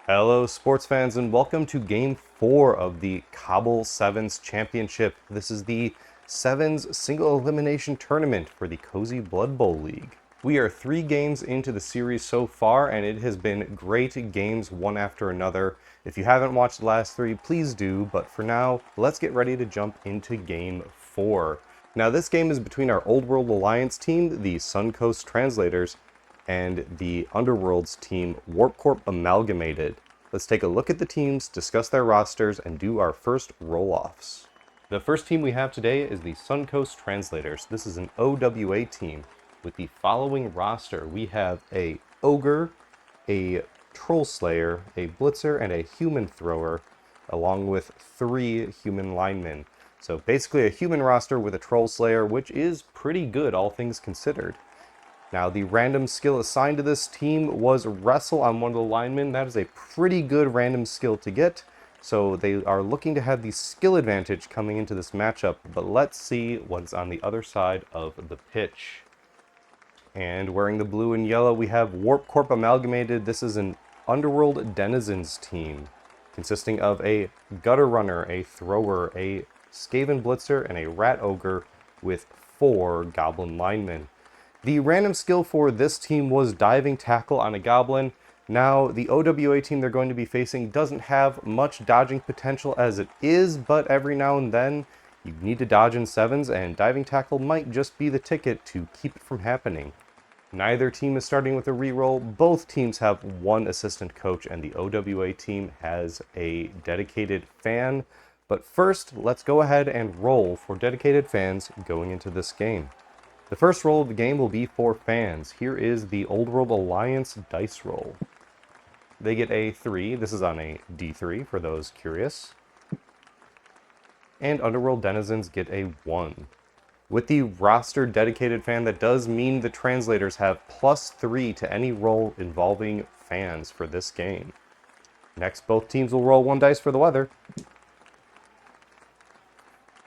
Hello sports fans and welcome to game 4 of the CoBBL Sevens Championship. This is the Sevens single elimination tournament for the Cozy Blood Bowl League. We are 3 games into the series so far and it has been great games one after another. If you haven't watched the last 3, please do, but for now, let's get ready to jump into game 4. Now this game is between our Old World Alliance team, the Sun Coast Translators, and the Underworld's team, WarpCorp Amalgamated. Let's take a look at the teams, discuss their rosters, and do our first roll-offs. The first team we have today is the Sun Coast Translators. This is an OWA team with the following roster. We have a Ogre, a Troll Slayer, a Blitzer, and a Human Thrower, along with 3 human linemen. So basically a human roster with a Troll Slayer, which is pretty good, all things considered. Now, the random skill assigned to this team was Wrestle on one of the linemen. That is a pretty good random skill to get, so they are looking to have the skill advantage coming into this matchup, but let's see what's on the other side of the pitch. And wearing the blue and yellow, we have WarpCorp Amalgamated. This is an Underworld Denizens team, consisting of a Gutter Runner, a Thrower, a Skaven Blitzer, and a Rat Ogre with 4 Goblin linemen. The random skill for this team was Diving Tackle on a Goblin. Now, the OWA team they're going to be facing doesn't have much dodging potential as it is, but every now and then you need to dodge in sevens, and Diving Tackle might just be the ticket to keep it from happening. Neither team is starting with a reroll. Both teams have 1 assistant coach, and the OWA team has a dedicated fan. But first, let's go ahead and roll for dedicated fans going into this game. The first roll of the game will be for fans. Here is the Old World Alliance dice roll. They get a 3. This is on a D3 for those curious. And Underworld Denizens get a 1. With the roster dedicated fan, that does mean the translators have +3 to any roll involving fans for this game. Next, both teams will roll 1 dice for the weather.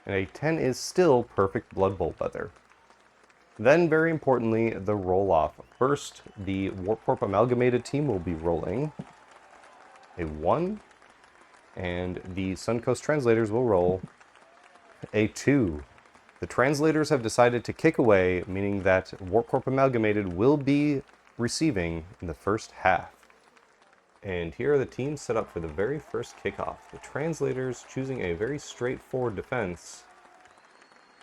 And a 10 is still perfect Blood Bowl weather. Then, very importantly, the roll-off. First, the WarpCorp Amalgamated team will be rolling a 1, and the Sun Coast Translators will roll a 2. The Translators have decided to kick away, meaning that WarpCorp Amalgamated will be receiving in the first half. And here are the teams set up for the very first kickoff. The Translators choosing a very straightforward defense,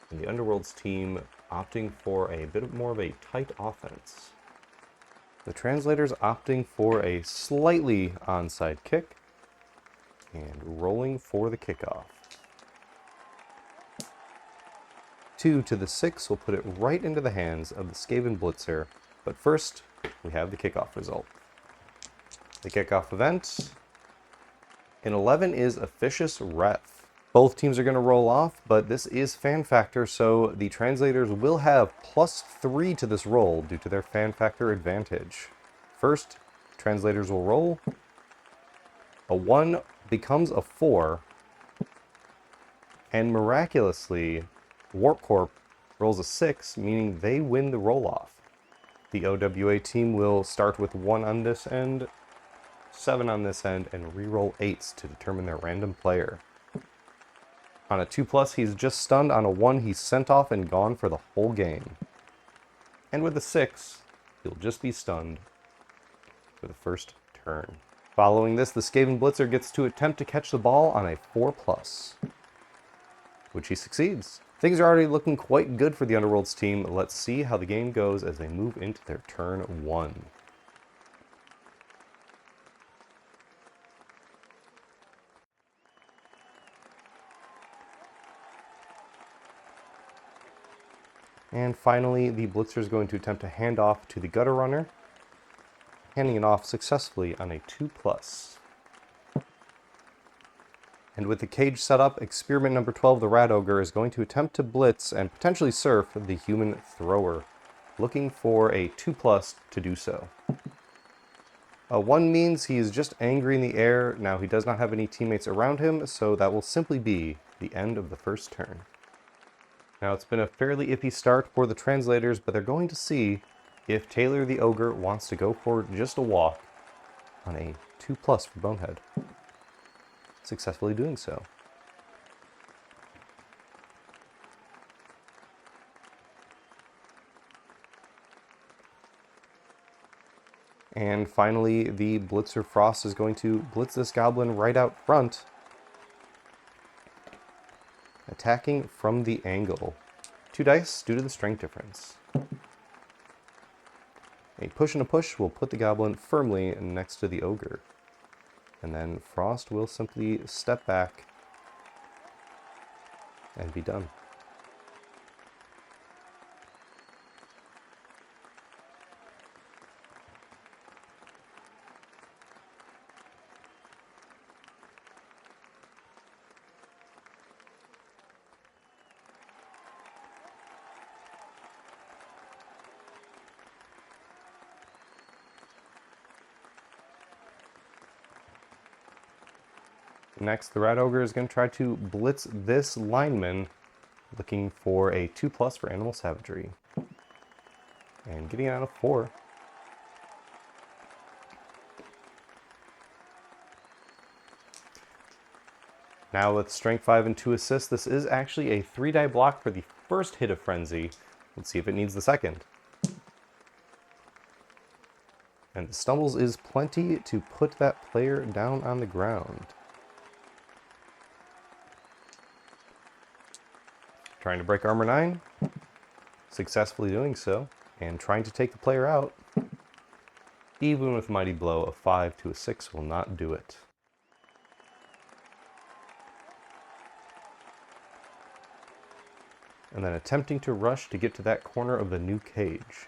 and the Underworld's team opting for a bit more of a tight offense. The Translators opting for a slightly onside kick and rolling for the kickoff. 2 to the 6 will put it right into the hands of the Skaven Blitzer, but first we have the kickoff result. The kickoff event, an 11 is Officious Ref. Both teams are going to roll off, but this is fan factor, so the Translators will have +3 to this roll due to their fan factor advantage. First, Translators will roll. A 1 becomes a 4, and miraculously, WarpCorp rolls a 6, meaning they win the roll-off. The OWA team will start with 1 on this end, 7 on this end, and re-roll 8s to determine their random player. On a 2+, he's just stunned. On a 1, he's sent off and gone for the whole game. And with a 6, he'll just be stunned for the first turn. Following this, the Skaven Blitzer gets to attempt to catch the ball on a 4+, which he succeeds. Things are already looking quite good for the Underworld's team. Let's see how the game goes as they move into their turn 1. And finally, the Blitzer is going to attempt to hand off to the Gutter Runner, handing it off successfully on a 2+. And with the cage set up, experiment number 12, the Rat Ogre, is going to attempt to blitz and potentially surf the Human Thrower, looking for a 2+ to do so. A 1 means he is just angry in the air. Now he does not have any teammates around him, so that will simply be the end of the first turn. Now, it's been a fairly iffy start for the Translators, but they're going to see if Taylor the Ogre wants to go for just a walk on a 2+ for Bonehead. Successfully doing so. And finally, the Blitzer Frost is going to blitz this goblin right out front, attacking from the angle. 2 dice due to the strength difference. A push and a push will put the goblin firmly next to the ogre. And then Frost will simply step back and be done. Next, the Rat Ogre is going to try to blitz this lineman, looking for a 2+ for Animal Savagery. And getting out of 4. Now with Strength 5 and 2 assists, this is actually a 3-die block for the first hit of Frenzy. Let's see if it needs the second. And the stumbles is plenty to put that player down on the ground. Trying to break armor 9, successfully doing so, and trying to take the player out. Even with Mighty Blow, a 5 to a 6 will not do it. And then attempting to rush to get to that corner of the new cage.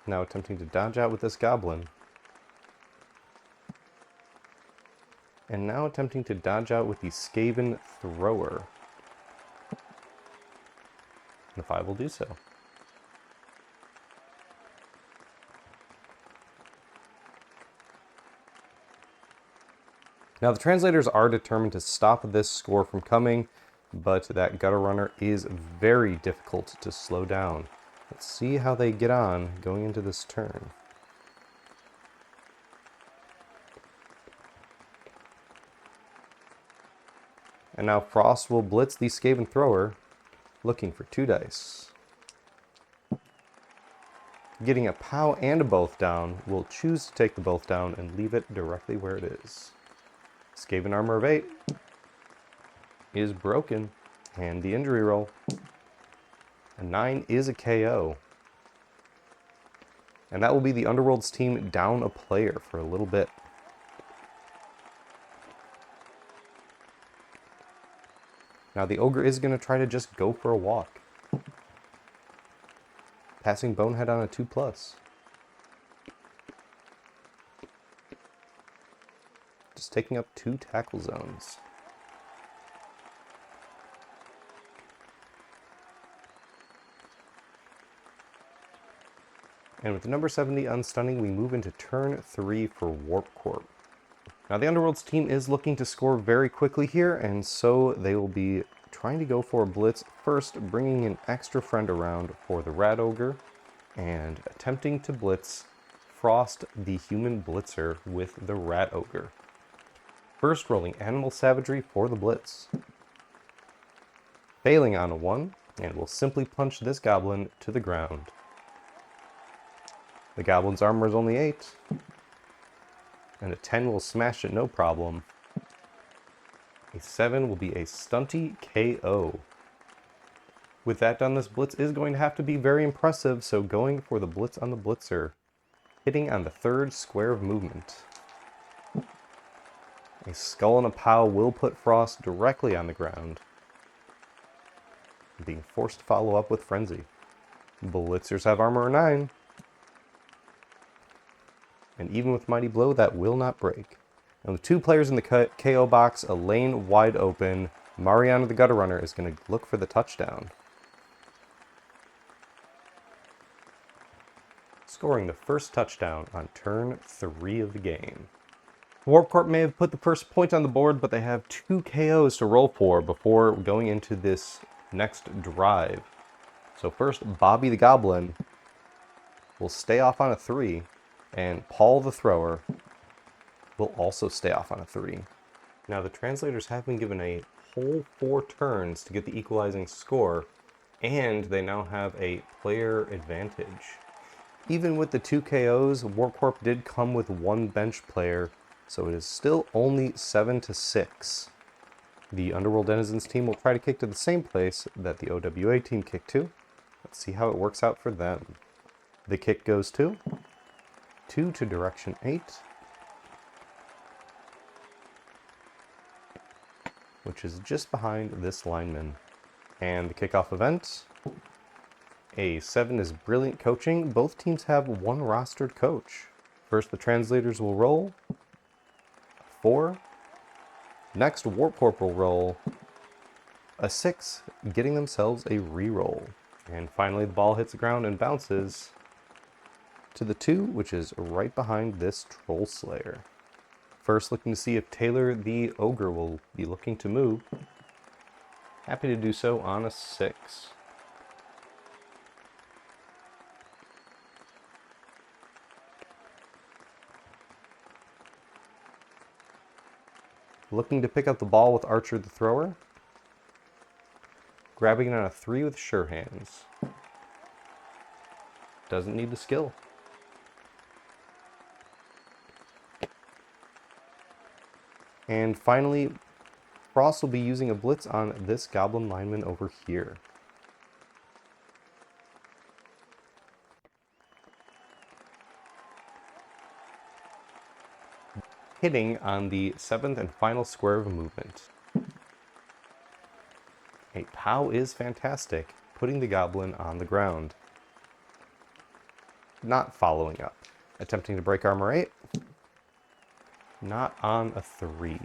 Now attempting to dodge out with this goblin. And now attempting to dodge out with the Skaven Thrower. The 5 will do so. Now the Translators are determined to stop this score from coming, but that Gutter Runner is very difficult to slow down. Let's see how they get on going into this turn. And now Frost will blitz the Skaven Thrower, looking for 2 dice. Getting a POW and a both down, will choose to take the both down and leave it directly where it is. Skaven Armor of 8 is broken, and the injury roll. A 9 is a KO. And that will be the Underworld's team down a player for a little bit. Now the Ogre is going to try to just go for a walk. Passing Bonehead on a 2+. Just taking up 2 tackle zones. And with the number 70 unstunning, we move into turn 3 for WarpCorp. Now the Underworld's team is looking to score very quickly here, and so they will be trying to go for a blitz, first bringing an extra friend around for the Rat Ogre, and attempting to blitz Frost the Human Blitzer with the Rat Ogre. First rolling Animal Savagery for the blitz. Failing on a 1, and will simply punch this goblin to the ground. The goblin's armor is only 8. And a 10 will smash it no problem. A 7 will be a stunty KO. With that done, this blitz is going to have to be very impressive, so going for the blitz on the blitzer. Hitting on the 3rd square of movement. A skull and a POW will put Frost directly on the ground. Being forced to follow up with Frenzy. Blitzers have armor 9. And even with Mighty Blow, that will not break. And with 2 players in the KO box, a lane wide open, Mariana the Gutter Runner is going to look for the touchdown. Scoring the first touchdown on turn 3 of the game. WarpCorp may have put the first point on the board, but they have 2 KOs to roll for before going into this next drive. So first, Bobby the Goblin will stay off on a 3, and Paul the thrower will also stay off on a 3. Now the translators have been given a whole 4 turns to get the equalizing score, and they now have a player advantage. Even with the 2 KOs, WarpCorp did come with 1 bench player, so it is still only 7-6. The Underworld Denizens team will try to kick to the same place that the OWA team kicked to. Let's see how it works out for them. The kick goes to 2 to direction 8, which is just behind this lineman. And the kickoff event, a 7 is brilliant coaching. Both teams have 1 rostered coach. First, the translators will roll 4. Next, WarpCorp will roll a 6, getting themselves a reroll. And finally, the ball hits the ground and bounces to the 2, which is right behind this Troll Slayer. First, looking to see if Taylor the Ogre will be looking to move. Happy to do so on a 6. Looking to pick up the ball with Archer the thrower. Grabbing it on a 3 with sure hands. Doesn't need the skill. And finally, Frost will be using a blitz on this Goblin lineman over here. Hitting on the 7th and final square of movement. A POW is fantastic, putting the Goblin on the ground. Not following up. Attempting to break armor 8. Not on a 3.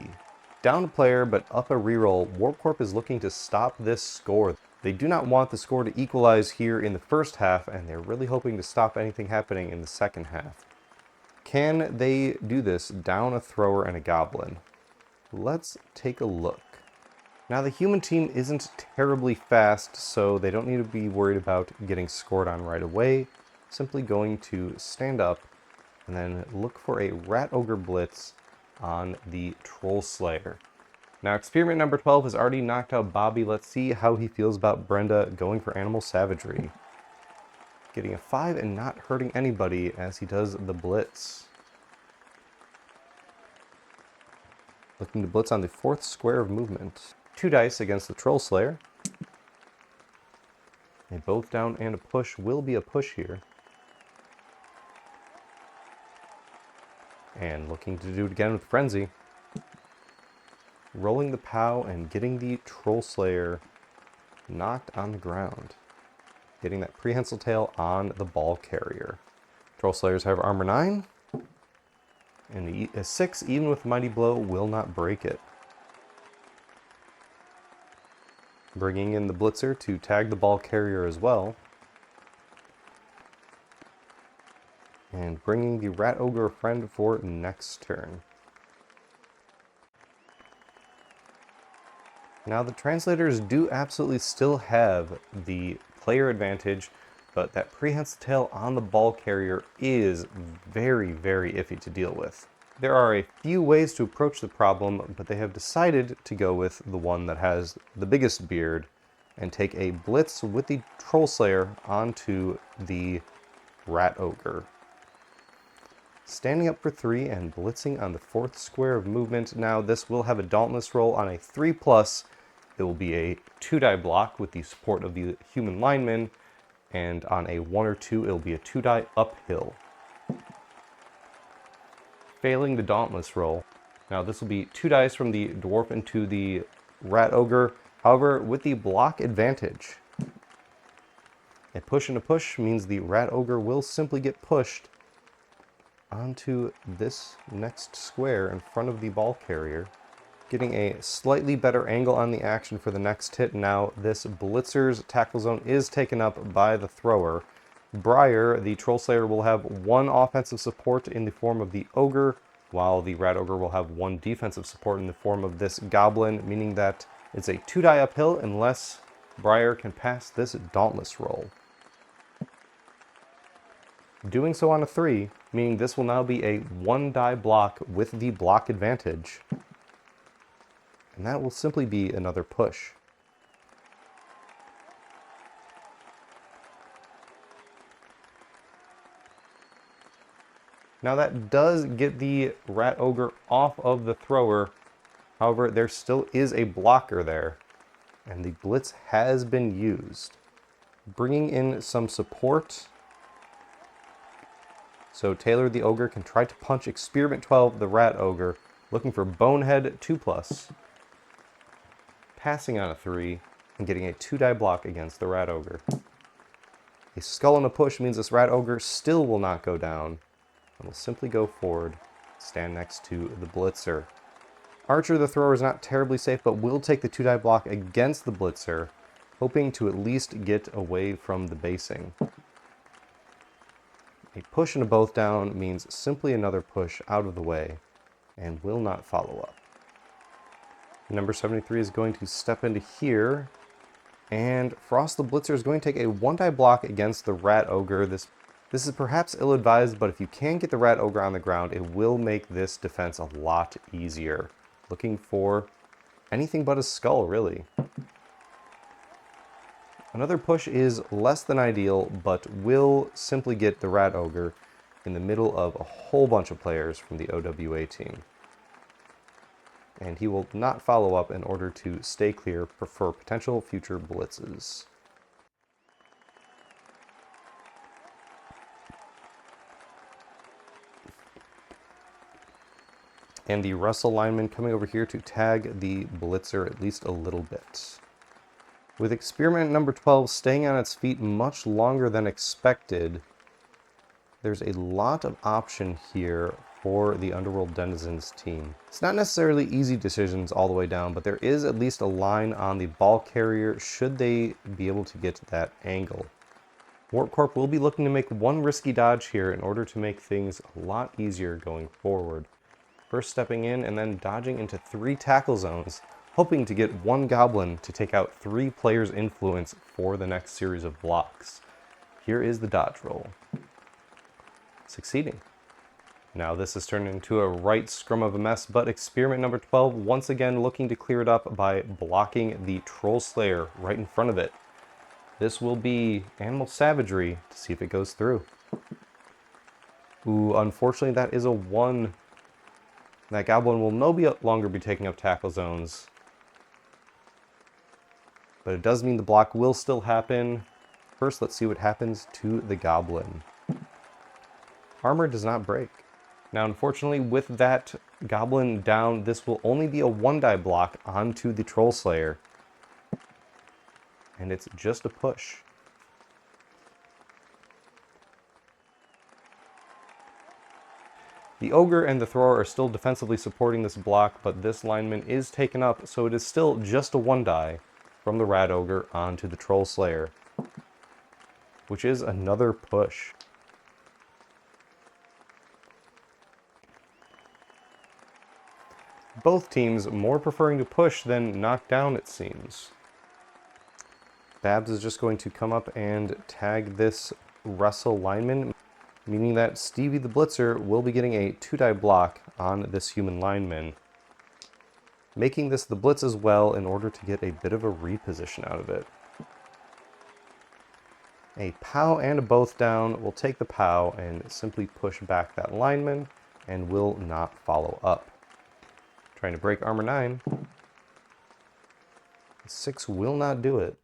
Down a player, but up a reroll. WarpCorp is looking to stop this score. They do not want the score to equalize here in the first half, and they're really hoping to stop anything happening in the second half. Can they do this down a thrower and a Goblin? Let's take a look. Now the human team isn't terribly fast, so they don't need to be worried about getting scored on right away. Simply going to stand up and then look for a Rat Ogre Blitz on the Troll Slayer. Now experiment number 12 has already knocked out Bobby. Let's see how he feels about Brenda going for Animal Savagery. Getting a 5 and not hurting anybody as he does the Blitz. Looking to Blitz on the 4th square of movement. 2 dice against the Troll Slayer. A both down and a push will be a push here. And looking to do it again with Frenzy. Rolling the POW and getting the Troll Slayer knocked on the ground. Getting that prehensile tail on the ball carrier. Troll Slayers have armor 9. And a 6, even with Mighty Blow, will not break it. Bringing in the Blitzer to tag the ball carrier as well. And bringing the Rat Ogre friend for next turn. Now the translators do absolutely still have the player advantage, but that prehensile tail on the ball carrier is very, very iffy to deal with. There are a few ways to approach the problem, but they have decided to go with the one that has the biggest beard and take a blitz with the Troll Slayer onto the Rat Ogre. Standing up for 3 and blitzing on the 4th square of movement. Now this will have a Dauntless roll on a 3+. It will be a 2-die block with the support of the human lineman, and on a 1 or 2 it will be a 2-die uphill. Failing the Dauntless roll. Now this will be 2 dice from the Dwarf into the Rat Ogre, however with the block advantage. A push and a push means the Rat Ogre will simply get pushed onto this next square in front of the ball carrier. Getting a slightly better angle on the action for the next hit. Now this Blitzer's tackle zone is taken up by the thrower. Briar, the Troll Slayer, will have 1 offensive support in the form of the Ogre, while the Rat Ogre will have 1 defensive support in the form of this Goblin, meaning that it's a 2-die uphill unless Briar can pass this Dauntless roll. doing so on a 3, meaning this will now be a 1-die block with the block advantage. And that will simply be another push. Now that does get the Rat Ogre off of the thrower. However, there still is a blocker there, and the Blitz has been used. Bringing in some support. So Taylor the Ogre can try to punch Experiment 12, the Rat Ogre, looking for Bonehead 2+. Passing on a 3 and getting a 2-die block against the Rat Ogre. A skull and a push means this Rat Ogre still will not go down, and will simply go forward, stand next to the Blitzer. Archer the Thrower is not terribly safe, but will take the 2-die block against the Blitzer, hoping to at least get away from the basing. A push and a both down means simply another push out of the way, and will not follow up. Number 73 is going to step into here, and Frost the Blitzer is going to take a 1-die block against the Rat Ogre. This is perhaps ill-advised, but if you can get the Rat Ogre on the ground, it will make this defense a lot easier. Looking for anything but a skull, really. Another push is less than ideal, but will simply get the Rat Ogre in the middle of a whole bunch of players from the OWA team. And he will not follow up in order to stay clear for potential future blitzes. And the Russell lineman coming over here to tag the blitzer at least a little bit. With experiment number 12 staying on its feet much longer than expected, there's a lot of option here for the Underworld Denizens team. It's not necessarily easy decisions all the way down, but there is at least a line on the ball carrier should they be able to get that angle. WarpCorp will be looking to make one risky dodge here in order to make things a lot easier going forward. First stepping in and then dodging into 3 tackle zones, hoping to get 1 goblin to take out 3 players' influence for the next series of blocks. Here is the dodge roll. Succeeding. Now this is turned into a right scrum of a mess, but experiment number 12 once again looking to clear it up by blocking the Troll Slayer right in front of it. This will be Animal Savagery to see if it goes through. Ooh, unfortunately that is a 1. That goblin will no longer be taking up tackle zones. But it does mean the block will still happen. First, let's see what happens to the goblin. Armor does not break. Now, unfortunately, with that goblin down, this will only be a 1-die block onto the Troll Slayer. And it's just a push. The Ogre and the Thrower are still defensively supporting this block, but this lineman is taken up, so it is still just a 1-die from the Rat Ogre onto the Troll Slayer, which is another push. Both teams more preferring to push than knock down, it seems. Babs is just going to come up and tag this Russell lineman, meaning that Stevie the Blitzer will be getting a 2-die block on this human lineman, making this the blitz as well in order to get a bit of a reposition out of it. A POW and a both down will take the POW and simply push back that lineman and will not follow up. Trying to break armor 9. 6 will not do it.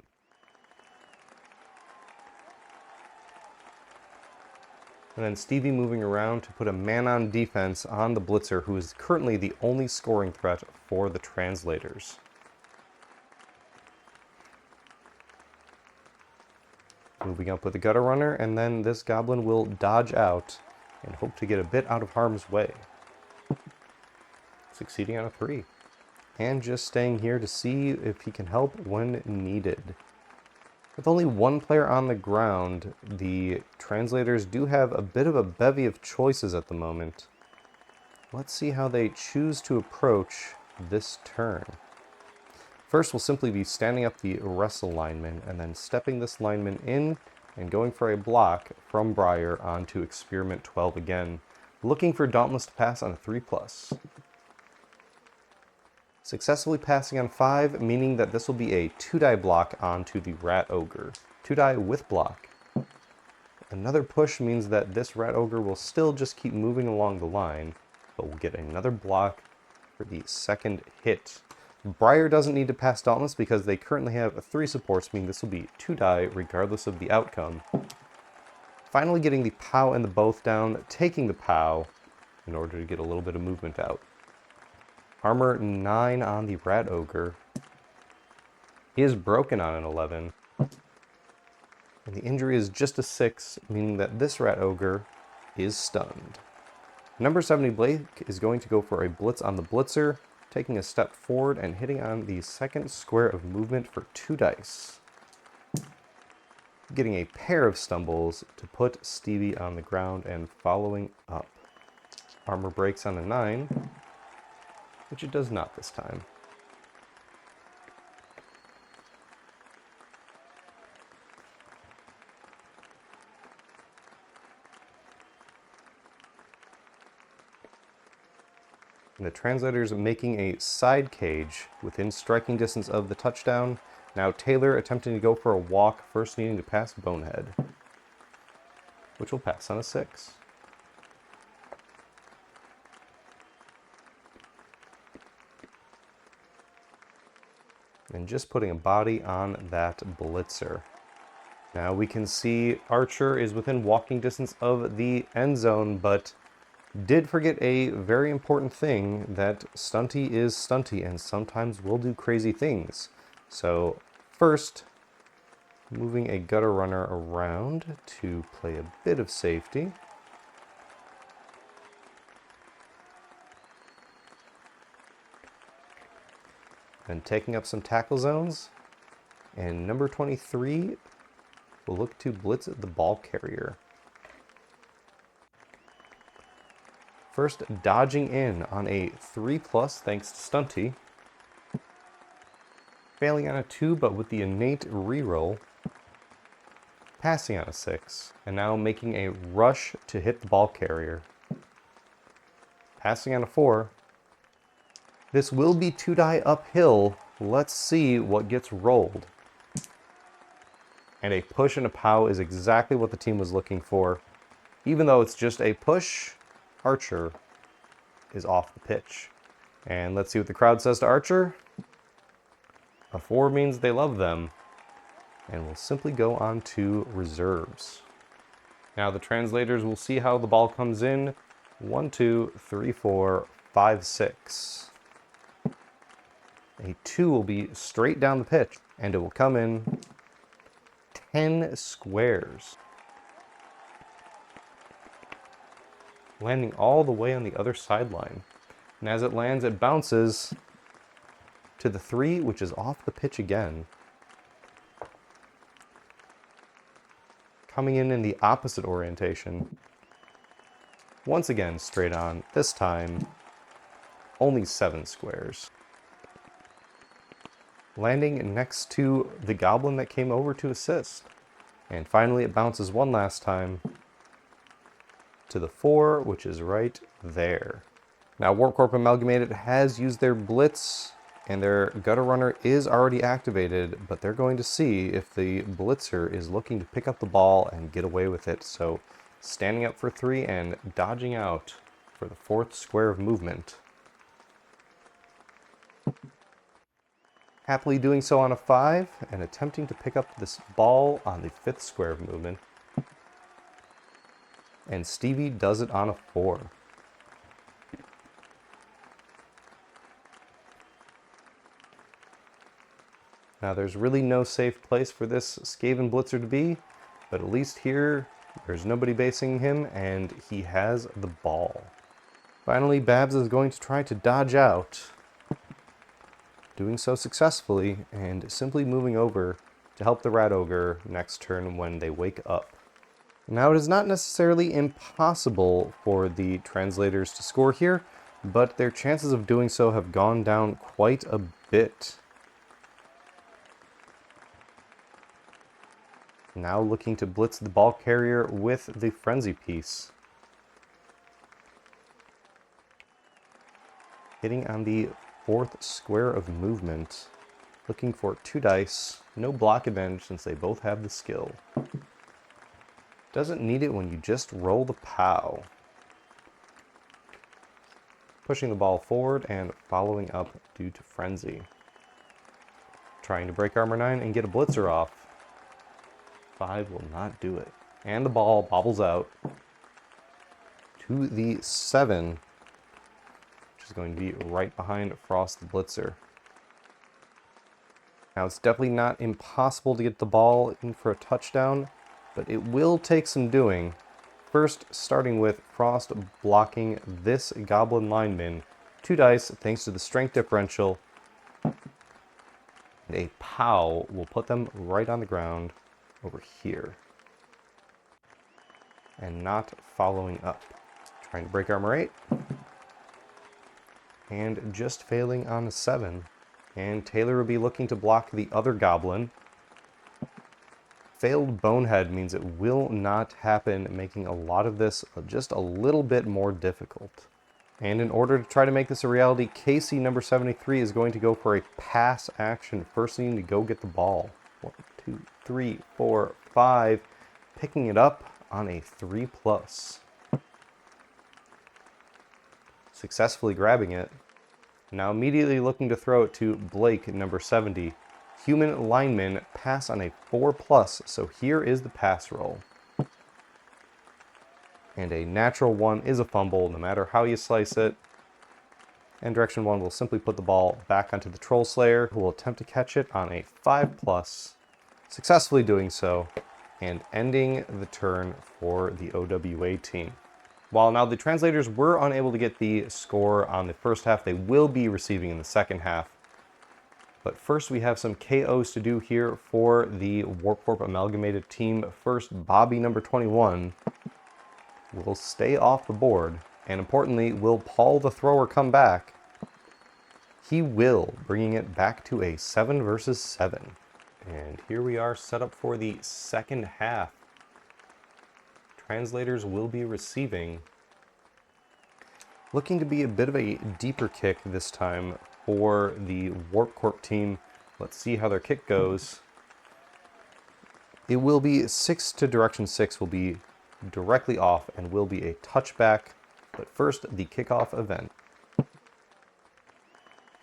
And then Stevie moving around to put a man-on defense on the Blitzer, who is currently the only scoring threat for the Translators. Moving up with the Gutter Runner, and then this Goblin will dodge out and hope to get a bit out of harm's way. Succeeding on a 3. And just staying here to see if he can help when needed. With only 1 player on the ground, the Translators do have a bit of a bevy of choices at the moment. Let's see how they choose to approach this turn. First, we'll simply be standing up the Russell lineman and then stepping this lineman in and going for a block from Briar onto Experiment 12 again, looking for Dauntless to pass on a 3+. Successfully passing on 5, meaning that this will be a 2-die block onto the Rat Ogre. 2-die with block. Another push means that this Rat Ogre will still just keep moving along the line, but we'll get another block for the second hit. Briar doesn't need to pass Dauntless because they currently have 3 supports, meaning this will be 2-die regardless of the outcome. Finally getting the POW and the both down, taking the POW in order to get a little bit of movement out. Armor 9 on the Rat Ogre. He is broken on an 11. And the injury is just a 6, meaning that this Rat Ogre is stunned. Number 70 Blake is going to go for a blitz on the Blitzer, taking a step forward and hitting on the second square of movement for 2 dice. Getting a pair of stumbles to put Stevie on the ground and following up. Armor breaks on a 9, which it does not this time. And the Translators making a side cage within striking distance of the touchdown. Now Taylor attempting to go for a walk, first needing to pass Bonehead, which will pass on a 6. And just putting a body on that Blitzer. Now we can see Archer is within walking distance of the end zone, but did forget a very important thing, that Stunty is Stunty and sometimes will do crazy things. So first, moving a gutter runner around to play a bit of safety. And taking up some tackle zones. And number 23 will look to blitz the ball carrier. First, dodging in on a 3+ thanks to Stunty. Failing on a 2, but with the innate reroll. Passing on a 6. And now making a rush to hit the ball carrier. Passing on a 4. This will be 2-die uphill. Let's see what gets rolled. And a push and a POW is exactly what the team was looking for. Even though it's just a push, Archer is off the pitch. And let's see what the crowd says to Archer. A 4 means they love them. And we'll simply go on to reserves. Now the Translators will see how the ball comes in. 1, 2, 3, 4, 5, 6. A 2 will be straight down the pitch, and it will come in 10 squares. Landing all the way on the other sideline. And as it lands, it bounces to the 3, which is off the pitch again. Coming in the opposite orientation. Once again, straight on. This time, only 7 squares. Landing next to the Goblin that came over to assist. And finally, it bounces one last time to the 4, which is right there. Now, WarpCorp Amalgamated has used their Blitz, and their Gutter Runner is already activated, but they're going to see if the Blitzer is looking to pick up the ball and get away with it. So, standing up for 3 and dodging out for the 4th square of movement. Happily doing so on a 5, and attempting to pick up this ball on the 5th square of movement. And Stevie does it on a 4. Now there's really no safe place for this Skaven Blitzer to be, but at least here there's nobody basing him, and he has the ball. Finally, Babs is going to try to dodge out, doing so successfully, and simply moving over to help the Rat Ogre next turn when they wake up. Now, it is not necessarily impossible for the Translators to score here, but their chances of doing so have gone down quite a bit. Now looking to blitz the ball carrier with the frenzy piece. Hitting on the 4th square of movement. Looking for 2 dice. No block advantage since they both have the skill. Doesn't need it when you just roll the POW. Pushing the ball forward and following up due to frenzy. Trying to break armor 9 and get a blitzer off. 5 will not do it. And the ball bobbles out to the 7, which is going to be right behind Frost the blitzer. Now it's definitely not impossible to get the ball in for a touchdown, but it will take some doing. First, starting with Frost blocking this Goblin lineman. 2 dice thanks to the strength differential. And a POW will put them right on the ground over here. And not following up. Trying to break armor 8. And just failing on a 7. And Taylor will be looking to block the other Goblin. Failed Bonehead means it will not happen, making a lot of this just a little bit more difficult. And in order to try to make this a reality, Casey, number 73, is going to go for a pass action. First needing to go get the ball. 1, 2, 3, 4, 5. Picking it up on a 3+. Successfully grabbing it. Now immediately looking to throw it to Blake, number 70. Human lineman pass on a 4+, so here is the pass roll. And a natural 1 is a fumble, no matter how you slice it. And direction 1 will simply put the ball back onto the Troll Slayer, who will attempt to catch it on a 5+, successfully doing so, and ending the turn for the OWA team. While now the Translators were unable to get the score on the first half, they will be receiving in the second half. But first we have some KOs to do here for the WarpCorp Amalgamated team. First, Bobby, number 21, will stay off the board. And importantly, will Paul the thrower come back? He will, bringing it back to a 7 versus 7. And here we are set up for the second half. Translators will be receiving. Looking to be a bit of a deeper kick this time for the WarpCorp team. Let's see how their kick goes. It will be 6 to direction 6 will be directly off and will be a touchback. But first, the kickoff event.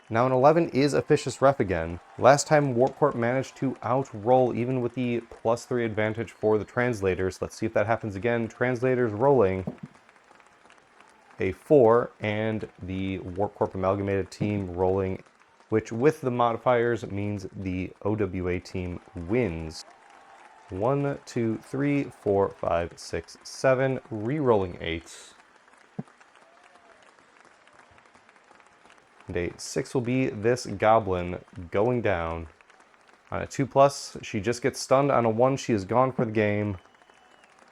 Now an 11 is officious ref again. Last time WarpCorp managed to outroll even with the +3 advantage for the Translators. Let's see if that happens again. Translators rolling a 4, and the WarpCorp Amalgamated team rolling, which with the modifiers means the OWA team wins. 1, 2, 3, 4, 5, 6, 7, re-rolling 8. And a 6 will be this Goblin going down. On a 2+, she just gets stunned. On a 1, she is gone for the game.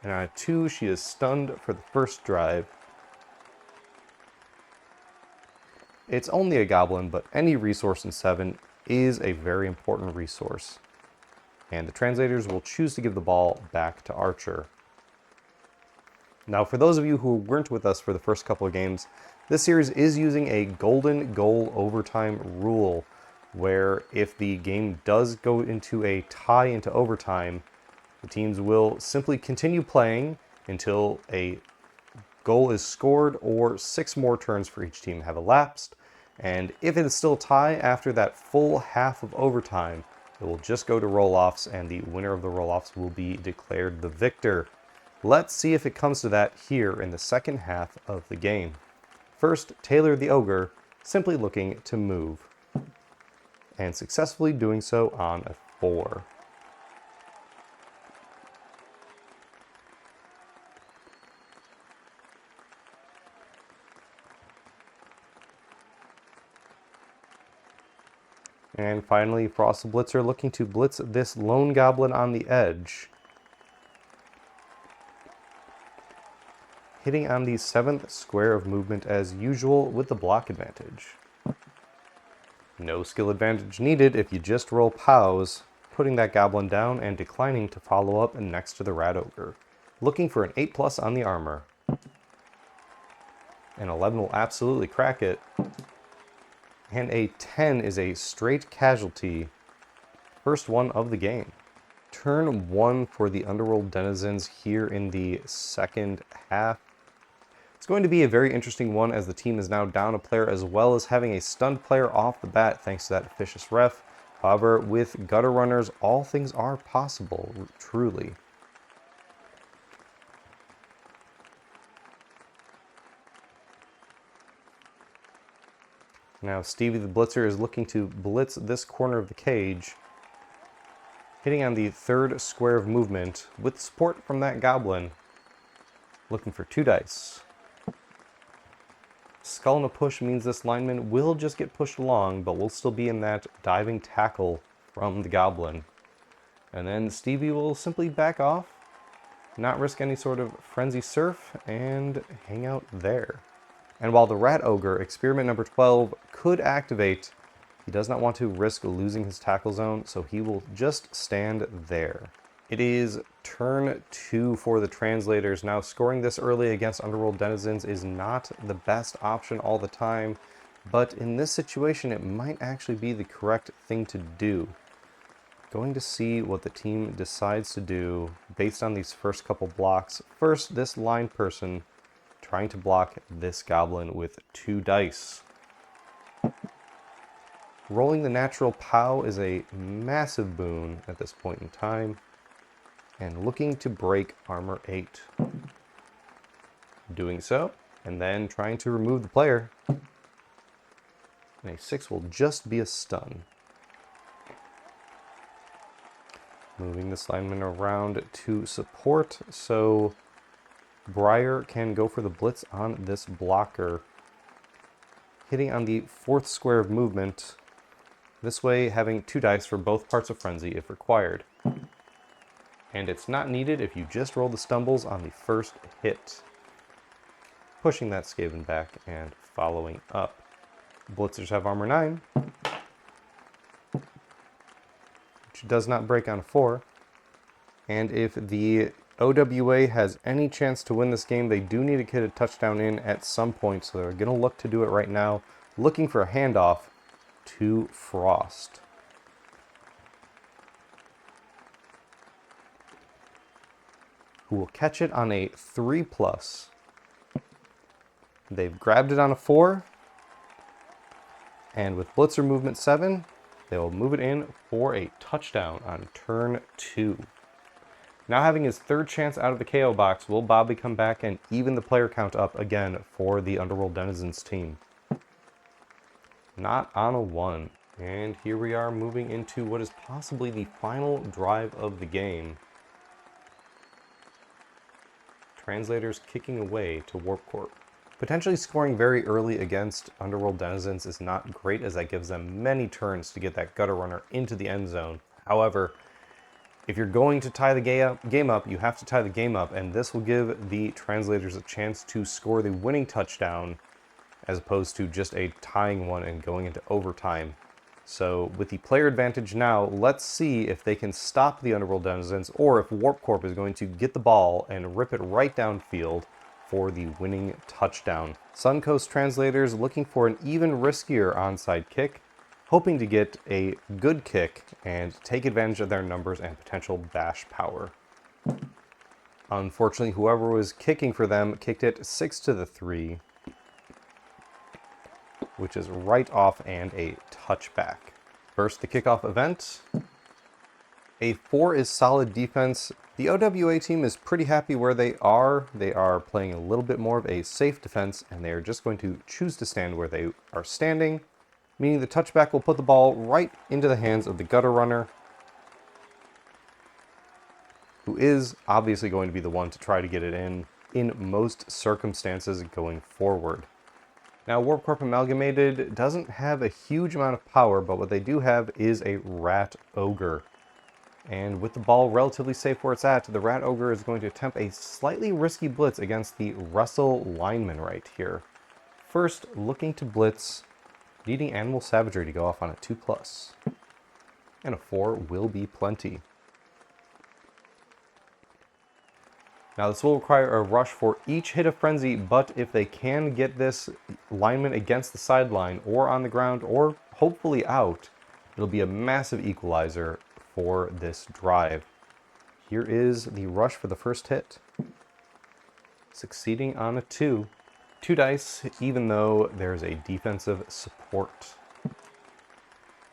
And on a 2, she is stunned for the first drive. It's only a Goblin, but any resource in 7 is a very important resource. And the Translators will choose to give the ball back to Archer. Now, for those of you who weren't with us for the first couple of games, this series is using a golden goal overtime rule, where if the game does go into a tie into overtime, the teams will simply continue playing until a goal is scored or 6 more turns for each team have elapsed. And if it is still a tie after that full half of overtime, it will just go to roll-offs, and the winner of the roll-offs will be declared the victor. Let's see if it comes to that here in the second half of the game. First, Taylor the Ogre, simply looking to move, and successfully doing so on a 4. And finally, Frost the Blitzer looking to blitz this lone Goblin on the edge. Hitting on the 7th square of movement as usual with the block advantage. No skill advantage needed if you just roll POWs. putting that goblin down and declining to follow up next to the rat ogre. Looking for an 8+ on the armor. An 11 will absolutely crack it. And a 10 is a straight casualty. First one of the game. Turn 1 for the Underworld Denizens here in the second half. It's going to be a very interesting one as the team is now down a player as well as having a stunned player off the bat thanks to that officious ref. However, with gutter runners, all things are possible, truly. Now Stevie the Blitzer is looking to blitz this corner of the cage, hitting on the third square of movement with support from that goblin, looking for 2 dice. Skull and a push means this lineman will just get pushed along, but will still be in that diving tackle from the goblin. And then Stevie will simply back off, not risk any sort of frenzy surf, and hang out there. And while the Rat Ogre, experiment number 12, could activate, he does not want to risk losing his tackle zone, so he will just stand there. It is turn 2 for the Translators. Now, scoring this early against Underworld Denizens is not the best option all the time, but in this situation, it might actually be the correct thing to do. Going to see what the team decides to do based on these first couple blocks. First, this line person trying to block this goblin with 2 dice. Rolling the natural POW is a massive boon at this point in time, and looking to break armor 8. Doing so, and then trying to remove the player. And a 6 will just be a stun. Moving this lineman around to support, so Briar can go for the blitz on this blocker, hitting on the 4th square of movement, this way having 2 dice for both parts of frenzy if required. And it's not needed if you just roll the stumbles on the first hit. Pushing that Skaven back and following up. Blitzers have armor 9, which does not break on a 4. And if the OWA has any chance to win this game, they do need to get a touchdown in at some point, so they're going to look to do it right now, looking for a handoff to Frost. Who will catch it on a 3+. They've grabbed it on a 4, and with Blitzer movement 7, they will move it in for a touchdown on turn 2. Now having his 3rd chance out of the KO box, will Bobby come back and even the player count up again for the Underworld Denizens team? Not on a 1. And here we are moving into what is possibly the final drive of the game. Translators kicking away to WarpCorp. Potentially scoring very early against Underworld Denizens is not great, as that gives them many turns to get that gutter runner into the end zone. However, if you're going to tie the game up, you have to tie the game up, and this will give the Translators a chance to score the winning touchdown as opposed to just a tying one and going into overtime. So with the player advantage now, let's see if they can stop the Underworld Denizens or if WarpCorp is going to get the ball and rip it right downfield for the winning touchdown. Sun Coast Translators looking for an even riskier onside kick, hoping to get a good kick and take advantage of their numbers and potential bash power. Unfortunately, whoever was kicking for them kicked it 6-3, which is right off and a touchback. First, the kickoff event. A 4 is solid defense. The OWA team is pretty happy where they are. They are playing a little bit more of a safe defense, and they are just going to choose to stand where they are standing, meaning the touchback will put the ball right into the hands of the gutter runner, who is obviously going to be the one to try to get it in most circumstances going forward. Now, WarpCorp Amalgamated doesn't have a huge amount of power, but what they do have is a Rat Ogre. And with the ball relatively safe where it's at, the Rat Ogre is going to attempt a slightly risky blitz against the Russell lineman right here. First, looking to blitz, needing Animal Savagery to go off on a 2+. And a 4 will be plenty. Now this will require a rush for each hit of Frenzy, but if they can get this lineman against the sideline or on the ground or hopefully out, it'll be a massive equalizer for this drive. Here is the rush for the first hit. Succeeding on a 2. 2 dice, even though there's a defensive support.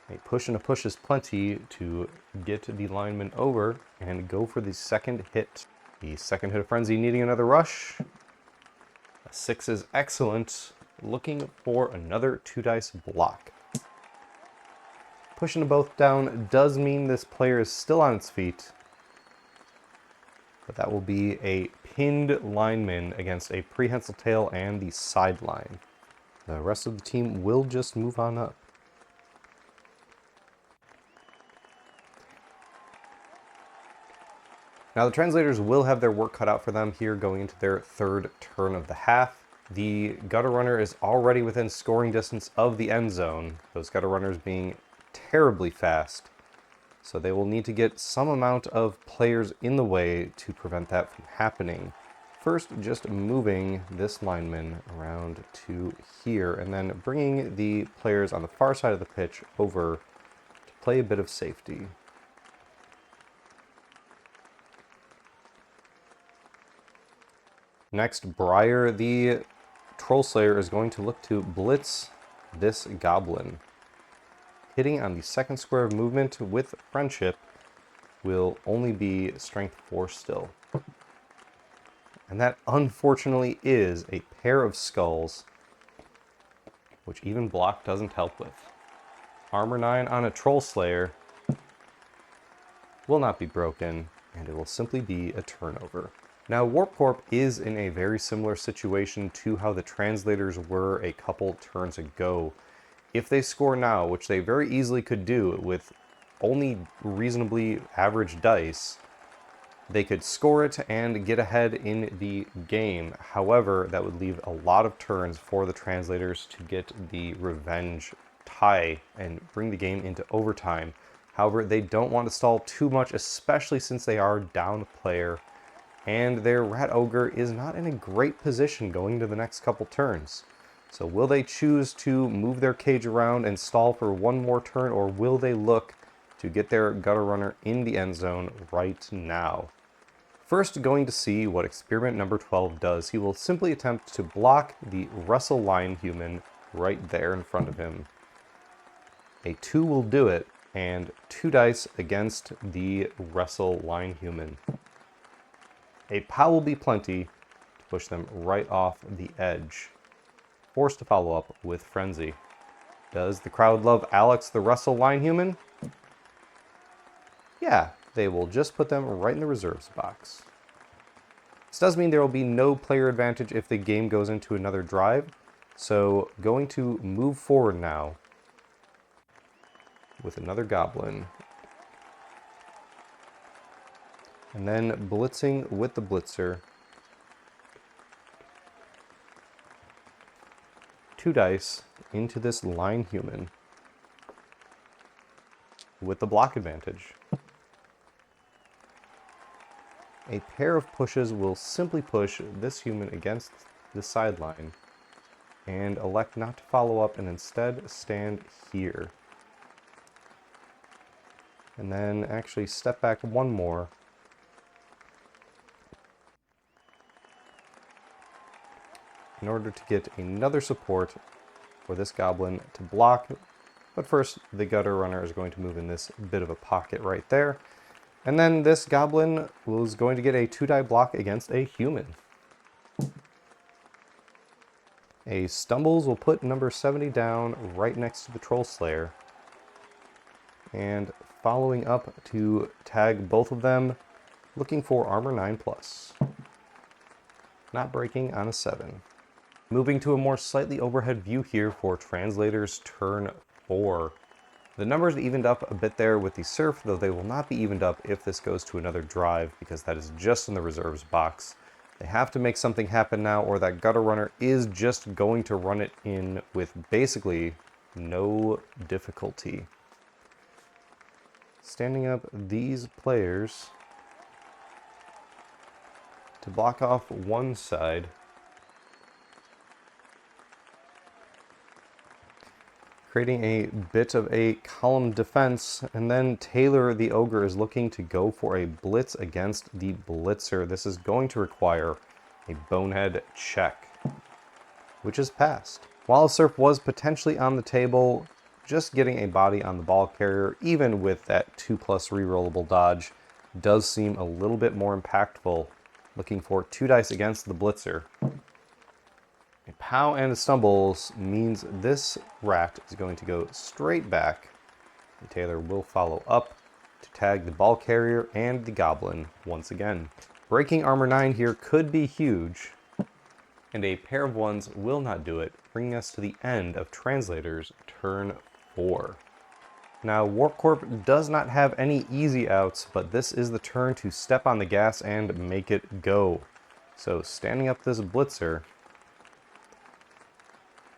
A push and a push is plenty to get the lineman over and go for the second hit. The second hit of Frenzy needing another rush. A 6 is excellent. Looking for another 2 dice block. Pushing them both down does mean this player is still on its feet. But that will be a pinned lineman against a prehensile tail and the sideline. The rest of the team will just move on up. Now the Translators will have their work cut out for them here going into their third turn of the half. The gutter runner is already within scoring distance of the end zone, those gutter runners being terribly fast. So they will need to get some amount of players in the way to prevent that from happening. First, just moving this lineman around to here and then bringing the players on the far side of the pitch over to play a bit of safety. Next, Briar, the Troll Slayer, is going to look to blitz this goblin. Hitting on the second square of movement with Friendship will only be Strength 4 still. And that, unfortunately, is a pair of skulls, which even block doesn't help with. Armor 9 on a Troll Slayer will not be broken, and it will simply be a turnover. Now, WarpCorp is in a very similar situation to how the Translators were a couple turns ago. If they score now, which they very easily could do with only reasonably average dice, they could score it and get ahead in the game. However, that would leave a lot of turns for the Translators to get the revenge tie and bring the game into overtime. However, they don't want to stall too much, especially since they are down a player, and their Rat Ogre is not in a great position going to the next couple turns. So will they choose to move their cage around and stall for one more turn, or will they look to get their gutter runner in the end zone right now? First, going to see what experiment number 12 does. He will simply attempt to block the Wrestle Line human right there in front of him. A 2 will do it, and 2 dice against the Wrestle Line human. A POW will be plenty to push them right off the edge. Forced to follow up with Frenzy. Does the crowd love Alex the Wrestle Line human? Yeah, they will just put them right in the reserves box. This does mean there will be no player advantage if the game goes into another drive, so going to move forward now with another Goblin. And then blitzing with the Blitzer. 2 dice into this line human with the block advantage. A pair of pushes will simply push this human against the sideline and elect not to follow up and instead stand here. And then actually step back one more. In order to get another support for this goblin to block. But first, the gutter runner is going to move in this bit of a pocket right there. And then this goblin is going to get a 2-die block against a human. A Stumbles will put number 70 down right next to the Troll Slayer. And following up to tag both of them, looking for armor 9+. Not breaking on a 7. Moving to a more slightly overhead view here for Translators turn 4. The numbers evened up a bit there with the Surf, though they will not be evened up if this goes to another drive, because that is just in the reserves box. They have to make something happen now, or that gutter runner is just going to run it in with basically no difficulty. standing up these players to block off one side. Creating a bit of a column defense, and then Taylor the Ogre is looking to go for a blitz against the Blitzer. This is going to require a bonehead check, which is passed. While Surf was potentially on the table, just getting a body on the ball carrier, even with that 2+ rerollable dodge, does seem a little bit more impactful. Looking for 2 dice against the Blitzer. A pow and a stumbles means this rat is going to go straight back. And Taylor will follow up to tag the ball carrier and the goblin once again. Breaking armor 9 here could be huge, and a pair of ones will not do it, bringing us to the end of Translators turn 4. Now, WarpCorp does not have any easy outs, but this is the turn to step on the gas and make it go. So standing up this Blitzer,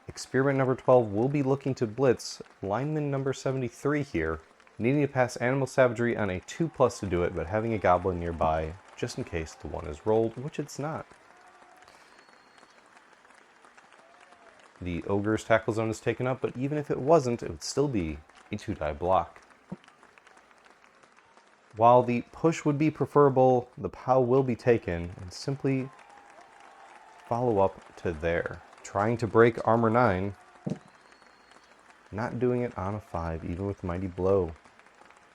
Experiment number 12 will be looking to blitz lineman number 73 here, needing to pass Animal Savagery on a 2+ to do it, but having a goblin nearby just in case the 1 is rolled, which it's not. The Ogre's Tackle Zone is taken up, but even if it wasn't, it would still be a 2-die block. While the push would be preferable, the POW will be taken and simply follow up to there. Trying to break armor 9, not doing it on a 5, even with Mighty Blow.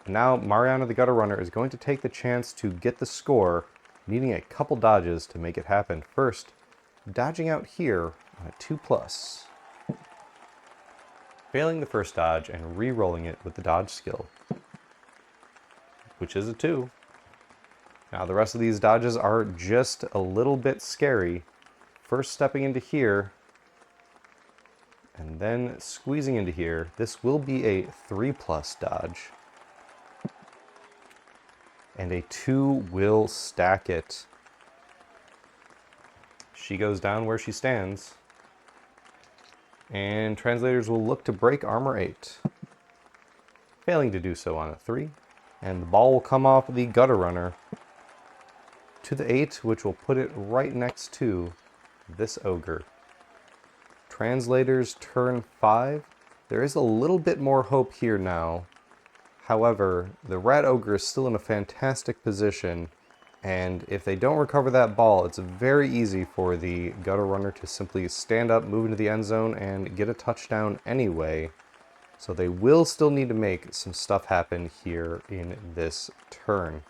And now Mariana the Gutter Runner is going to take the chance to get the score, needing a couple dodges to make it happen. First, dodging out here on a 2+. Failing the first dodge and re-rolling it with the dodge skill, which is a 2. Now the rest of these dodges are just a little bit scary. First stepping into here, and then squeezing into here. This will be a 3+ dodge. And a 2 will stack it. She goes down where she stands. And Translators will look to break armor 8. Failing to do so on a 3. And the ball will come off the Gutter Runner to the 8, which will put it right next to this Ogre. Translators turn 5. There is a little bit more hope here now. However, the Rat Ogre is still in a fantastic position, and if they don't recover that ball, it's very easy for the Gutter Runner to simply stand up, move into the end zone, and get a touchdown anyway. So they will still need to make some stuff happen here in this turn.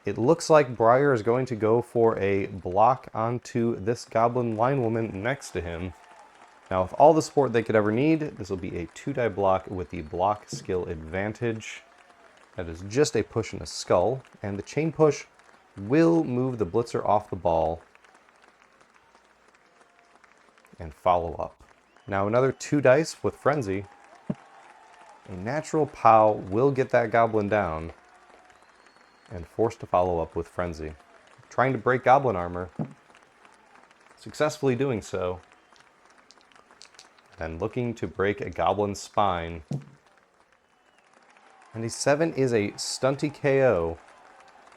It looks like Briar is going to go for a block onto this Goblin Linewoman next to him. Now, with all the support they could ever need, this will be a 2-die block with the block skill advantage. That is just a push and a skull, and the chain push will move the Blitzer off the ball and follow up. Now, another 2 dice with Frenzy. A natural POW will get that Goblin down, and forced to follow up with Frenzy. Trying to break Goblin armor, successfully doing so, and looking to break a Goblin spine. And a 7 is a stunty KO,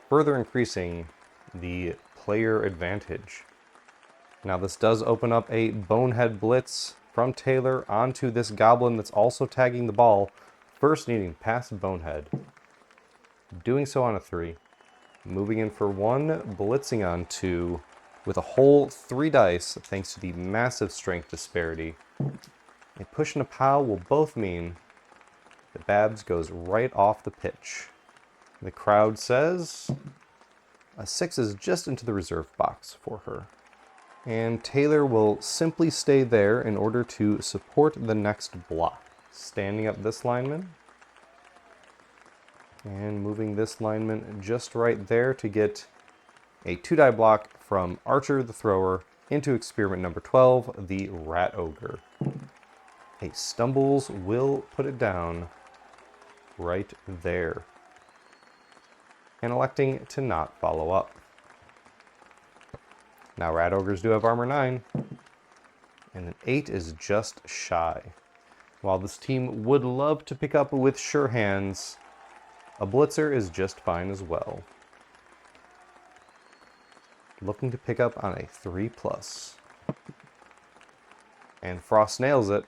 further increasing the player advantage. Now this does open up a Bonehead Blitz from Taylor onto this Goblin that's also tagging the ball, first needing to pass Bonehead. Doing so on a 3. Moving in for 1, blitzing on 2, with a whole 3 dice thanks to the massive strength disparity. A push and a POW will both mean that Babs goes right off the pitch. The crowd says a 6 is just into the reserve box for her. And Taylor will simply stay there in order to support the next block. Standing up this lineman, and moving this lineman just right there to get a 2-die block from Archer the Thrower into experiment number 12, the Rat Ogre. A stumbles will put it down right there, and electing to not follow up. Now Rat Ogres do have armor 9, and an 8 is just shy. While this team would love to pick up with sure hands, A blitzer is just fine as well. Looking to pick up on a 3+. And Frost nails it.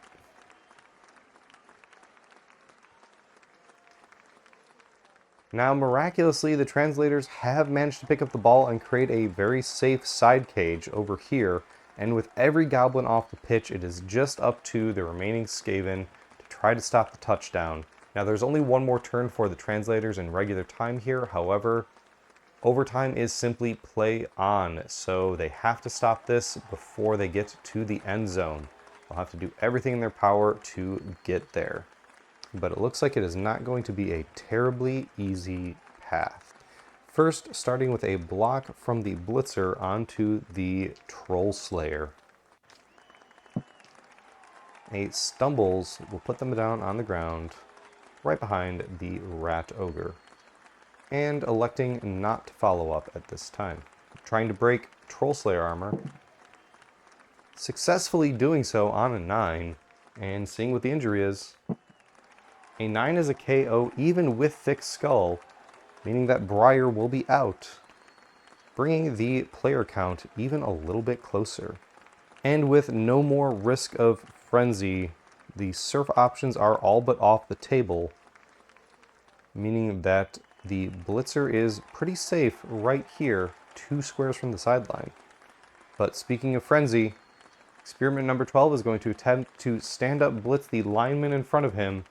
Now, miraculously, the Translators have managed to pick up the ball and create a very safe side cage over here. And with every goblin off the pitch, it is just up to the remaining Skaven to try to stop the touchdown. Now, there's only one more turn for the Translators in regular time here. However, overtime is simply play on, so they have to stop this before they get to the end zone. They'll have to do everything in their power to get there. But it looks like it is not going to be a terribly easy path. First, starting with a block from the blitzer onto the Troll Slayer. A stumbles will put them down on the ground, right behind the Rat Ogre. And electing not to follow up at this time. Trying to break Troll Slayer armor. Successfully doing so on a 9, and seeing what the injury is. A 9 is a KO even with Thick Skull, meaning that Briar will be out, bringing the player count even a little bit closer. And with no more risk of frenzy, the surf options are all but off the table, meaning that the blitzer is pretty safe right here, 2 squares from the sideline. But speaking of frenzy, experiment number 12 is going to attempt to stand up blitz the lineman in front of him,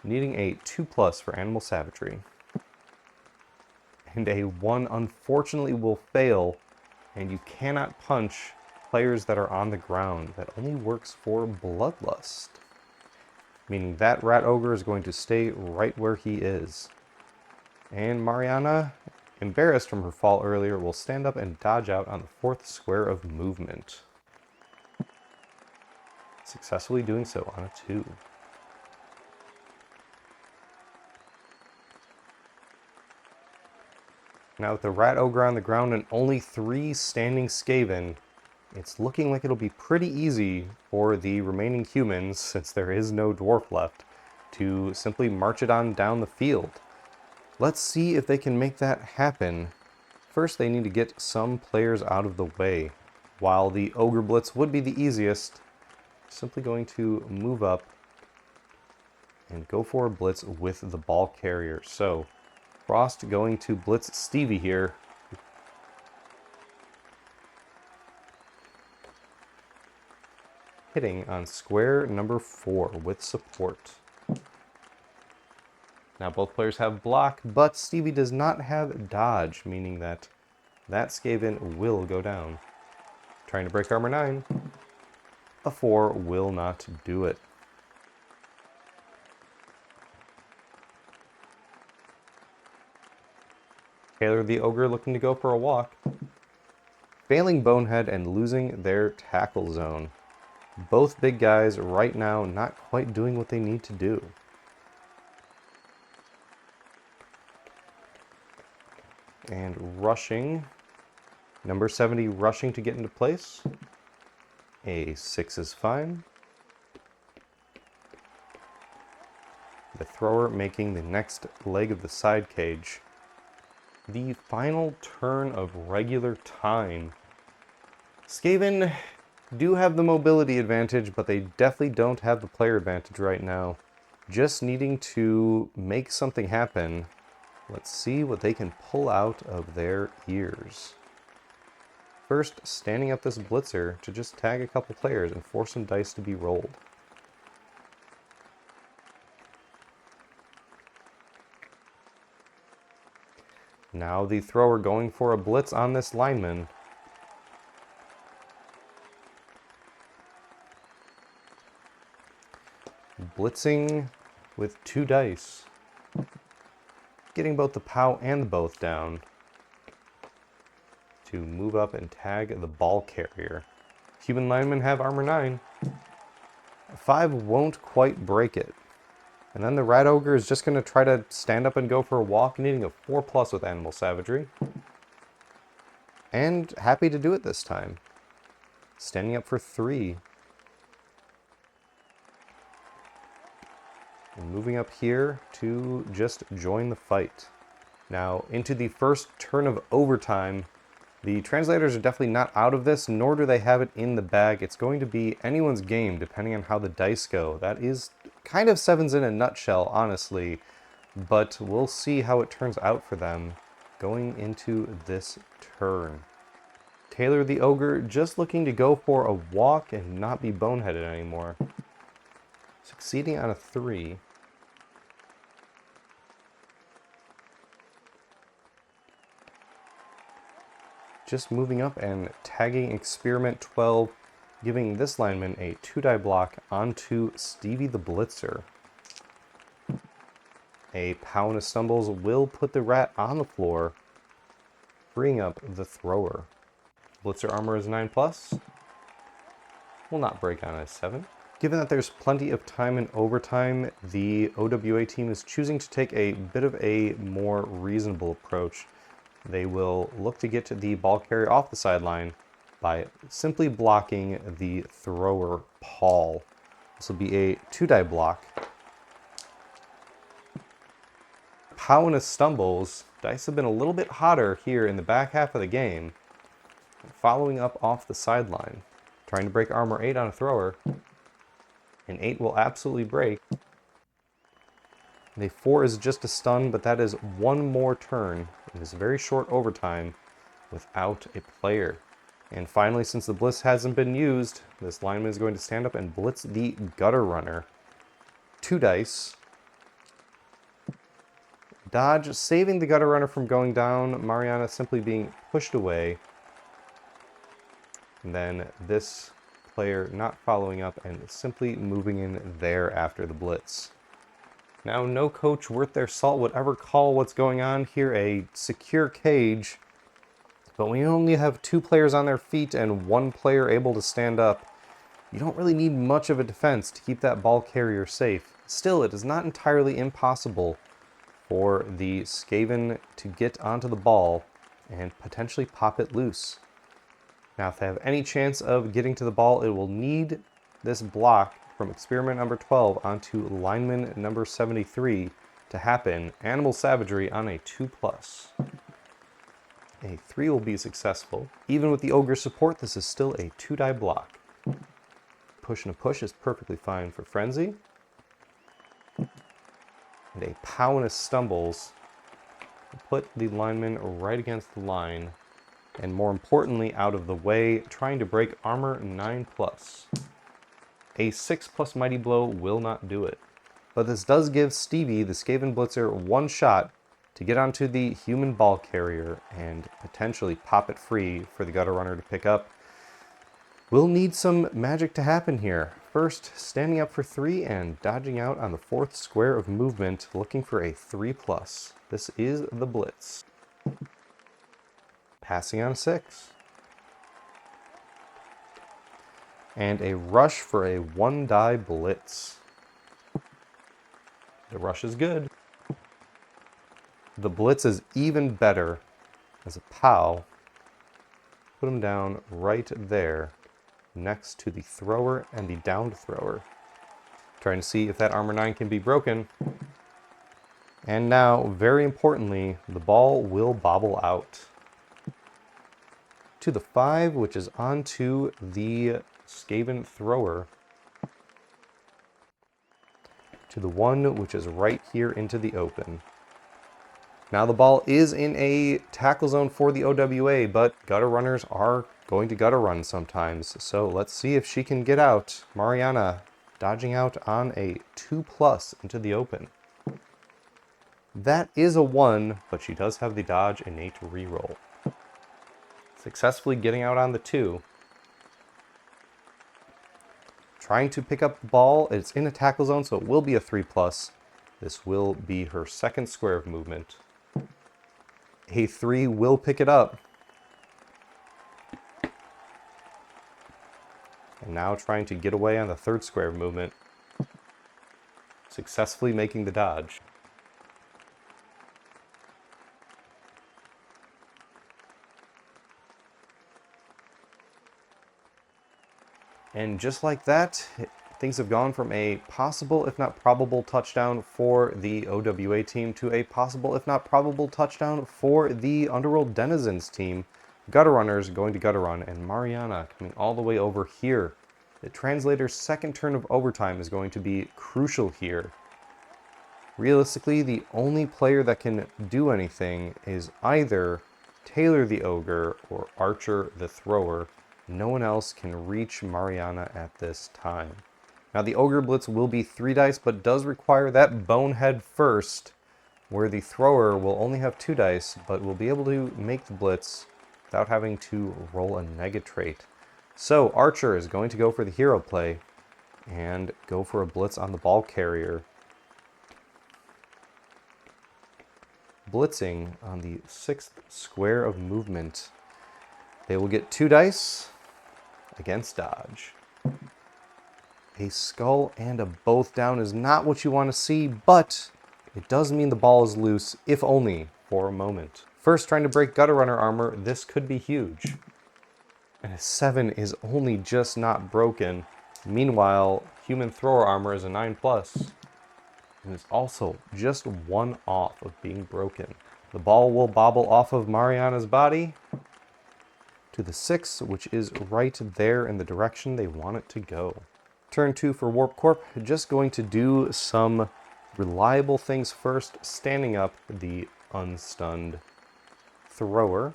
needing a 2+ for animal savagery. And a 1 unfortunately will fail, and you cannot punch players that are on the ground. That only works for Bloodlust, meaning that Rat Ogre is going to stay right where he is. And Mariana, embarrassed from her fall earlier, will stand up and dodge out on the 4th square of movement. Successfully doing so on a 2. Now with the Rat Ogre on the ground and only 3 standing Skaven, it's looking like it'll be pretty easy for the remaining humans, since there is no dwarf left, to simply march it on down the field. Let's see if they can make that happen. First, they need to get some players out of the way. While the Ogre Blitz would be the easiest, simply going to move up and go for a blitz with the ball carrier. So, Frost going to blitz Stevie here. Hitting on square number 4 with support. Now both players have block, but Stevie does not have dodge, meaning that Skaven will go down. Trying to break armor 9. A 4 will not do it. Taylor the Ogre looking to go for a walk. Failing Bonehead and losing their tackle zone. Both big guys right now not quite doing what they need to do. And rushing. Number 70 rushing to get into place. A 6 is fine. The thrower making the next leg of the side cage. The final turn of regular time. Skaven do have the mobility advantage, but they definitely don't have the player advantage right now. Just needing to make something happen. Let's see what they can pull out of their ears. First, standing up this blitzer to just tag a couple players and force some dice to be rolled. Now the thrower going for a blitz on this lineman. Blitzing with 2 dice. Getting both the POW and the both down to move up and tag the ball carrier. Human linemen have armor 9. A 5 won't quite break it. And then the Rat Ogre is just going to try to stand up and go for a walk, needing a 4+ with animal savagery. And happy to do it this time. Standing up for 3. And moving up here to just join the fight. Now, into the first turn of overtime. The translators are definitely not out of this, nor do they have it in the bag. It's going to be anyone's game, depending on how the dice go. That is kind of sevens in a nutshell, honestly. But we'll see how it turns out for them going into this turn. Taylor the Ogre just looking to go for a walk and not be boneheaded anymore. Succeeding on a 3. Just moving up and tagging Experiment 12, giving this lineman a 2-die block onto Stevie the Blitzer. A pound of stumbles will put the rat on the floor, freeing up the thrower. Blitzer armor is 9+. Will not break on a 7. Given that there's plenty of time in overtime, the OWA team is choosing to take a bit of a more reasonable approach. They will look to get the ball carrier off the sideline by simply blocking the thrower Paul. This will be a 2-die block. Powina stumbles. Dice have been a little bit hotter here in the back half of the game. Following up off the sideline. Trying to break armor 8 on a thrower. An 8 will absolutely break. And a 4 is just a stun, but that is one more turn in this very short overtime without a player. And finally, since the blitz hasn't been used, this lineman is going to stand up and blitz the gutter runner. 2 dice. Dodge, saving the gutter runner from going down. Mariana simply being pushed away. And then this player not following up and simply moving in there after the blitz. Now, no coach worth their salt would ever call what's going on here a secure cage. But when you only have 2 players on their feet and 1 player able to stand up, you don't really need much of a defense to keep that ball carrier safe. Still, it is not entirely impossible for the Skaven to get onto the ball and potentially pop it loose. Now, if they have any chance of getting to the ball, it will need this block from experiment number 12 onto lineman number 73 to happen. Animal Savagery on a 2+. A 3 will be successful. Even with the Ogre support, this is still a 2-die block. Push and a push is perfectly fine for Frenzy. And a pow and a stumbles. Put the lineman right against the line. And more importantly, out of the way, trying to break armor 9+. A 6+ Mighty Blow will not do it. But this does give Stevie, the Skaven Blitzer, 1 shot to get onto the human ball carrier and potentially pop it free for the gutter runner to pick up. We'll need some magic to happen here. First, standing up for 3 and dodging out on the 4th square of movement, looking for a 3+. This is the Blitz. Passing on a 6. And a rush for a 1-die blitz. The rush is good. The blitz is even better as a pow. Put him down right there next to the thrower and the downed thrower. Trying to see if that armor 9 can be broken. And now, very importantly, the ball will bobble out. To the 5, which is onto the Skaven thrower. To the 1, which is right here into the open. Now the ball is in a tackle zone for the OWA, but gutter runners are going to gutter run sometimes. So let's see if she can get out. Mariana dodging out on a 2+ into the open. That is a 1, but she does have the dodge innate reroll. Successfully getting out on the 2. Trying to pick up the ball. It's in a tackle zone, so it will be a 3+. This will be her 2nd square of movement. A 3 will pick it up. And now trying to get away on the 3rd square of movement. Successfully making the dodge. And just like that, things have gone from a possible, if not probable, touchdown for the OWA team to a possible, if not probable, touchdown for the Underworld Denizens team. Gutter Runners going to gutter run, and Mariana coming all the way over here. The Translator's second turn of overtime is going to be crucial here. Realistically, the only player that can do anything is either Taylor the Ogre or Archer the Thrower. No one else can reach Mariana at this time. Now the Ogre Blitz will be 3 dice, but does require that Bonehead first, where the Thrower will only have 2 dice, but will be able to make the Blitz without having to roll a Negatrait. So Archer is going to go for the hero play and go for a Blitz on the ball carrier. Blitzing on the 6th square of movement. They will get 2 dice against dodge. A skull and a both down is not what you want to see, but it does mean the ball is loose, if only for a moment. First, trying to break Gutter Runner armor, this could be huge. And a 7 is only just not broken. Meanwhile, Human Thrower armor is a 9+. And is also just 1 off of being broken. The ball will bobble off of Mariana's body to the 6, which is right there in the direction they want it to go. Turn 2 for WarpCorp, just going to do some reliable things first, standing up the unstunned Thrower.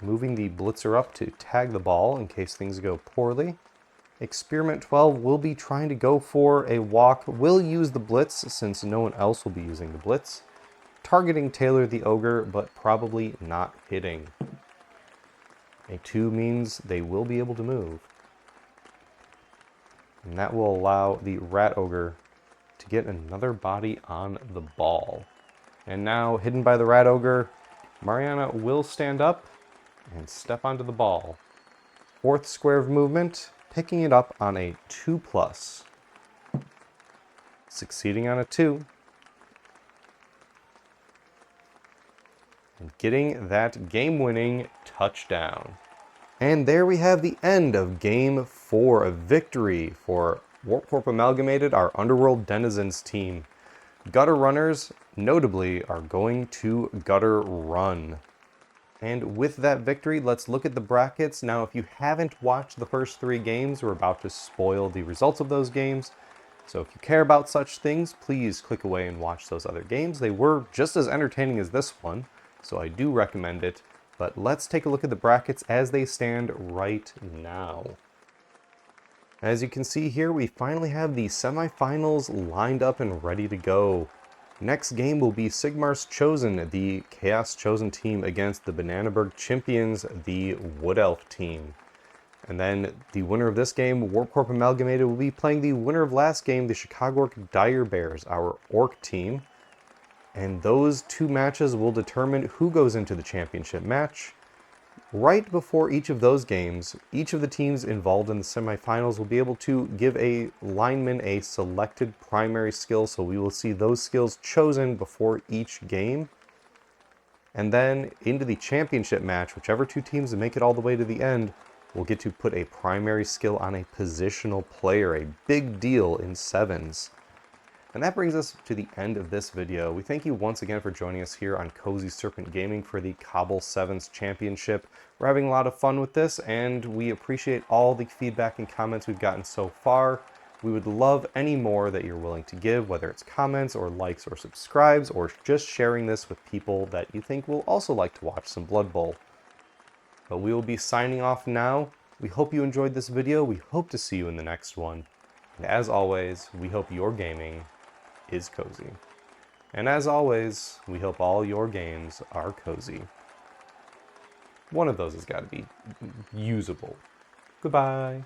Moving the Blitzer up to tag the ball in case things go poorly. Experiment 12 will be trying to go for a walk, will use the Blitz since no one else will be using the Blitz. Targeting Taylor the Ogre, but probably not hitting. A 2 means they will be able to move. And that will allow the Rat Ogre to get another body on the ball. And now, hidden by the Rat Ogre, Mariana will stand up and step onto the ball. 4th square of movement, picking it up on a 2+. Succeeding on a 2. And getting that game-winning touchdown. And there we have the end of Game 4, a victory for WarpCorp Amalgamated, our Underworld Denizens team. Gutter Runners, notably, are going to gutter run. And with that victory, let's look at the brackets. Now, if you haven't watched the first 3 games, we're about to spoil the results of those games. So if you care about such things, please click away and watch those other games. They were just as entertaining as this one, so I do recommend it. But let's take a look at the brackets as they stand right now. As you can see here, we finally have the semifinals lined up and ready to go. Next game will be Sigmar's Chosen, the Chaos Chosen team, against the Bananaberg Champions, the Wood Elf team. And then the winner of this game, WarpCorp Amalgamated, will be playing the winner of last game, the Chicago Orc Dire Bears, our Orc team. And those 2 matches will determine who goes into the championship match. Right before each of those games, each of the teams involved in the semifinals will be able to give a lineman a selected primary skill, so we will see those skills chosen before each game. And then into the championship match, whichever 2 teams make it all the way to the end will get to put a primary skill on a positional player, a big deal in Sevens. And that brings us to the end of this video. We thank you once again for joining us here on Cozy Serpent Gaming for the CoBBL Sevens Championship. We're having a lot of fun with this, and we appreciate all the feedback and comments we've gotten so far. We would love any more that you're willing to give, whether it's comments or likes or subscribes, or just sharing this with people that you think will also like to watch some Blood Bowl. But we will be signing off now. We hope you enjoyed this video. We hope to see you in the next one. And as always, we hope your gaming is cozy. And as always, we hope all your games are cozy. One of those has got to be usable. Goodbye.